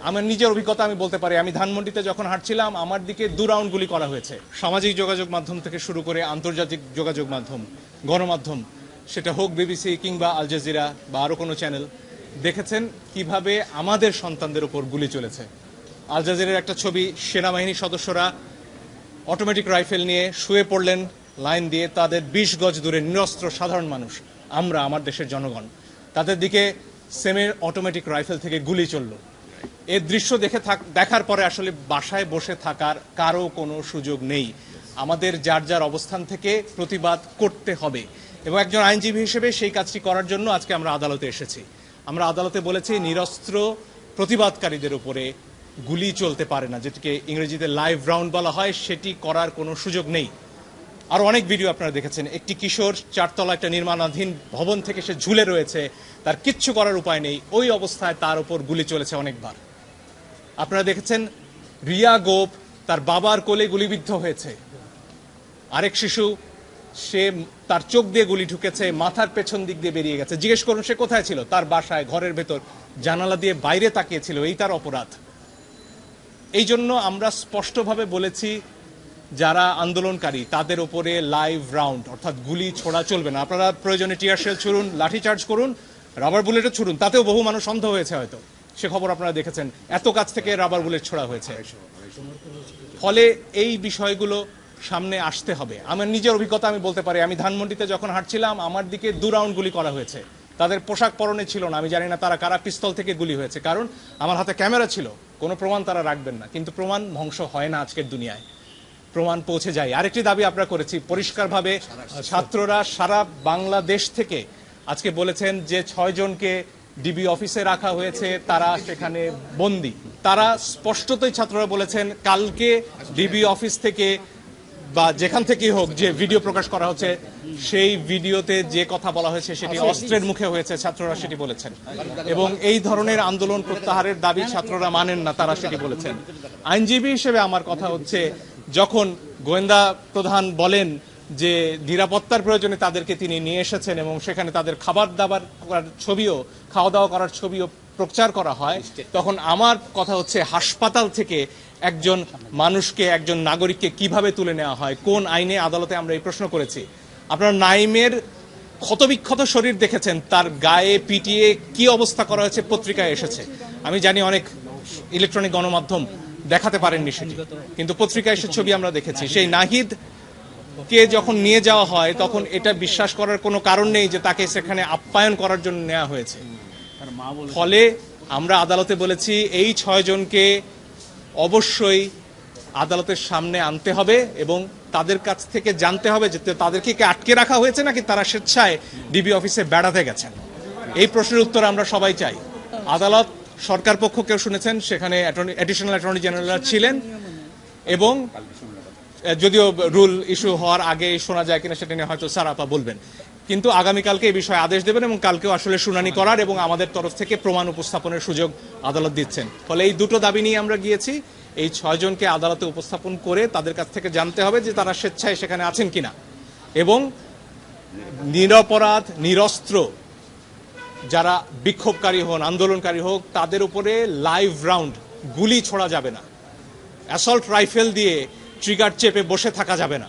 আমার নিজের অভিজ্ঞতা আমি বলতে পারি, আমি ধানমন্ডিতে যখন হাঁটছিলাম আমার দিকে 2 রাউন্ড গুলি করা হয়েছে। সামাজিক যোগাযোগ মাধ্যম থেকে শুরু করে আন্তর্জাতিক যোগাযোগ মাধ্যম, গণমাধ্যম, সেটা হোক বিবিসি কিংবা আল জাজিরা বা আরও কোনো চ্যানেল, দেখেছেন কিভাবে আমাদের সন্তানদের উপর গুলি চলেছে। আল জাজিরার একটা ছবি, সেনাবাহিনীর সদস্যরা অটোমেটিক রাইফেল নিয়ে শুয়ে পড়লেন লাইন দিয়ে, তাদের 20 গজ দূরে নিরস্ত্র সাধারণ মানুষ, আমরা, আমার দেশের জনগণ, তাদের দিকে সেমের অটোমেটিক রাইফেল থেকে গুলি চলল। এর দৃশ্য দেখার পরে আসলে বাসায় বসে থাকার কারো কোনো সুযোগ নেই। আমাদের যার যার অবস্থান থেকে প্রতিবাদ করতে হবে এবং একজন আইনজীবী হিসেবে সেই কাজটি করার জন্য আজকে আমরা আদালতে এসেছি। আমরা আদালতে বলেছি নিরস্ত্র প্রতিবাদকারীদের উপরে গুলি চলতে পারে না, যেটিকে ইংরেজিতে লাইভ রাউন্ড বলা হয়, সেটি করার কোনো সুযোগ নেই। আর অনেক ভিডিও আপনারা দেখেছেন, একটি কিশোর 4 তলা একটা নির্মাণাধীন ভবন থেকে সে ঝুলে রয়েছে, তার কিচ্ছু করার উপায় নেই, ওই অবস্থায় তার উপর গুলি চলেছে অনেকবার। আপনারা দেখেছেন রিয়া গোপ তার বাবার কোলে গুলিবিদ্ধ হয়েছে। আরেক শিশু, সে তার চোখ দিয়ে গুলি ঢুকেছে, মাথার পেছন দিক দিয়ে বেরিয়ে গেছে। জিজ্ঞেস করুন সে কোথায় ছিল? তার বাসায়, ঘরের ভেতর, জানালা দিয়ে বাইরে তাকিয়েছিল। এই তার অপরাধ। এই জন্য আমরা স্পষ্টভাবে বলেছি যারা আন্দোলনকারী তাদের উপরে লাইভ রাউন্ড অর্থাৎ গুলি ছোড়া চলবে না। আপনারা প্রয়োজনে টিয়ার শেল ছুড়ুন, লাঠিচার্জ করুন, রাবার বুলেটও ছুড়ুন, তাতেও বহু মানুষ অন্ধ হয়েছে হয়তো, সে খবর আপনারা দেখেছেন। এত কাছ থেকে রাবার বুলেট ছোড়া হয়েছে। ফলে এই বিষয়গুলো সামনে আসতে হবে। আমার নিজের অভিজ্ঞতা আমি বলতে পারি, আমি ধানমন্ডিতে যখন হাঁটছিলাম আমার দিকে 2 রাউন্ড গুলি করা হয়েছে। তাদের পোশাক পরনে ছিল না, আমি জানি না তারা কারা, পিস্তল থেকে গুলি হয়েছে। কারণ আমার হাতে ক্যামেরা ছিল, কোনো প্রমাণ তারা রাখবেন না, কিন্তু প্রমাণ ধ্বংস হয় না আজকের দুনিয়ায়, প্রমাণ পৌঁছে যায়। আরেকটি দাবি আমরা করেছি পরিষ্কারভাবে, ছাত্ররা সারা বাংলাদেশ থেকে আজকে বলেছেন যে 6 জনকে ডিবি অফিসে রাখা হয়েছে, তারা সেখানে বন্দী। তারা স্পষ্টতই ছাত্ররা বলেছেন কালকে ডিবি অফিস থেকে বা যেখান থেকেই হোক যে ভিডিও প্রকাশ করা হচ্ছে, সেই ভিডিওতে যে কথা বলা হয়েছে সেটি অস্ত্রের মুখে হয়েছে, ছাত্ররা সেটি বলেছেন। এবং এই ধরনের আন্দোলন প্রত্যাহারের দাবি ছাত্ররা মানেন না, তারা সেটি বলেছেন। আইনজীবী হিসেবে আমার কথা হচ্ছে, যখন গোয়েন্দা প্রধান বলেন যে নিরাপত্তার প্রয়োজনে তাদেরকে তিনি নিয়ে এসেছেন এবং সেখানে তাদের খাওয়া দাওয়া করার ছবিও প্রচার করা হয়, তখন আমার কথা হচ্ছে হাসপাতাল থেকে একজন মানুষকে, একজন নাগরিককে কিভাবে তুলে নেওয়া হয়, কোন আইনে? আদালতে আমরা এই প্রশ্ন করেছি। আপনারা নাইমের ক্ষতবিক্ষত শরীর দেখেছেন, তার গায়ে পিটিয়ে কি অবস্থা করা হয়েছে পত্রিকায় এসেছে। আমি জানি অনেক ইলেকট্রনিক গণমাধ্যম দেখাতে পারেননি সেটি, কিন্তু পত্রিকায় এসে ছবি আমরা দেখেছি। সেই নাহিদ কে যখন নিয়ে যাওয়া হয় তখন এটা বিশ্বাস করার কোনো কারণ নেই যে তাকে সেখানে আপ্যায়ন করার জন্য নেওয়া হয়েছে। ফলে আমরা আদালতে বলেছি এই 6 জনকে অবশ্যই আদালতের সামনে আনতে হবে এবং তাদের কাছ থেকে জানতে হবে যে তাদেরকে কি আটকে রাখা হয়েছে নাকি তারা স্বেচ্ছায় ডিবি অফিসে বেড়াতে গেছেন। এই প্রশ্নের উত্তর আমরা সবাই চাই। আদালত সরকার পক্ষকেও শুনেছেন, সেখানে অ্যাডিশনাল অ্যাটর্নি জেনারেল ছিলেন এবং যদিও রুল ইস্যু হওয়ার আগে শোনা যায় কিনা সেটা নিয়ে হয়তো স্যার আপা বলবেন, কিন্তু আগামীকালকে এই বিষয়ে আদেশ দেবেন এবং কালকেও আসলে শুনানি করার এবং আমাদের তরফ থেকে প্রমাণ উপস্থাপনের সুযোগ আদালত দিচ্ছেন। ফলে এই দুটো দাবি নিয়ে আমরা গিয়েছি। এই 6 জনকে আদালতে উপস্থাপন করে তাদের কাছ থেকে জানতে হবে যে তারা স্বেচ্ছায় সেখানে আছেন কিনা, এবং নিরপরাধ নিরস্ত্র যারা বিক্ষোভকারী হন, আন্দোলনকারী হোক, তাদের উপরে লাইভ রাউন্ড গুলি ছোড়া যাবে না, অ্যাসল্ট রাইফেল দিয়ে ট্রিগার চেপে বসে থাকা যাবে না।